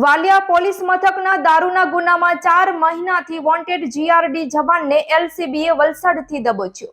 Valia police મથકના દારૂના ગુનામાં 4 મહિનાથી વોન્ટેડ જીઆરડી જવાનને એલસીબીએ વલસાડથી દબોચ્યો.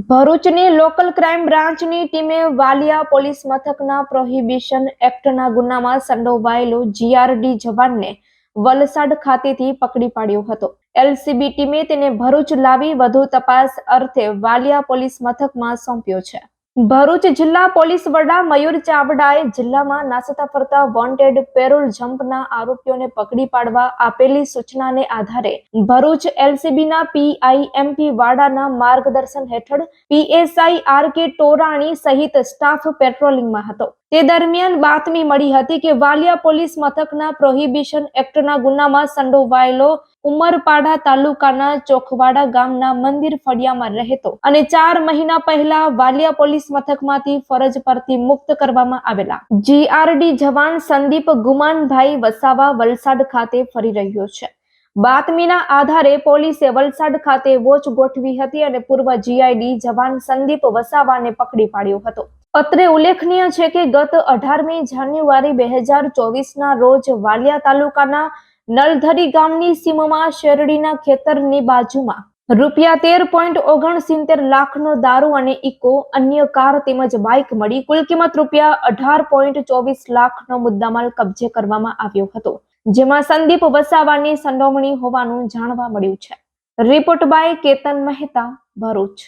ભરૂચની લોકલ ક્રાઇમ બ્રાન્ચની ટીમે વાલિયા પોલીસ મથકના પ્રોહિબિશન એક્ટના ગુનામાં સંડોવાયેલો જીઆરડી જવાનને વલસાડ ખાતેથી પકડી પાડ્યો હતો. એલસીબી ટીમે તેને ભરૂચ લાવી વધુ તપાસ અર્થે વાલિયા પોલીસ મથકમાં સોંપ્યો છે. ભરૂચ જિલ્લા પોલીસ વડા મયુર ચાવડાએ જિલ્લામાં નાસતા ફરતા વોન્ટેડ પેરોલ જમ્પના આરોપીઓને પકડી પાડવા આપેલી સૂચનાને આધારે ભરૂચ એલસીબીના પીઆઈ એમપી વાડાના માર્ગદર્શન હેઠળ પીએસઆઈ આર.કે. ટોરાણી સહિત સ્ટાફ પેટ્રોલિંગમાં હતો. તે દરમિયાન બાતમી મળી હતી કે વાલિયા પોલીસ મથકના પ્રોહિબિશન એક્ટના ગુનામાં સંડોવાયેલો ઉમરપાડા તાલુકાના ચોખવાડા ગામના મંદિર ફળિયામાં રહેતો અને 4 મહિના પહેલા વાલિયા પોલીસ મથકમાંથી ફરજ પરથી મુક્ત કરવામાં આવેલા જીઆરડી જવાન સંદીપ ગુમાનભાઈ વસાવા વલસાડ ખાતે ફરી રહ્યો છે. બાતમીના આધારે પોલીસે વલસાડ ખાતે વોચ ગોઠવી હતી અને પૂર્વ જીઆઈડી જવાન સંદીપ વસાવાને પકડી પાડ્યો હતો. અત્રે ઉલ્લેખનીય છે કે ગત 18મી જાન્યુઆરી 2024ના રોજ વાલિયા તાલુકાના નલધરી ગામની સીમમાં શેરડીના ખેતરની બાજુમાં ₹13.69 લાખનો દારૂ અને ઇકો અન્ય કાર તેમજ બાઇક મળી કુલ કિંમત ₹18.24 લાખનો મુદ્દામાલ કબજે કરવામાં આવ્યો હતો, જેમાં સંદીપ વસાવાની સંડોવણી હોવાનું જાણવા મળ્યું છે. Report by Ketan Mehta, Bharuch.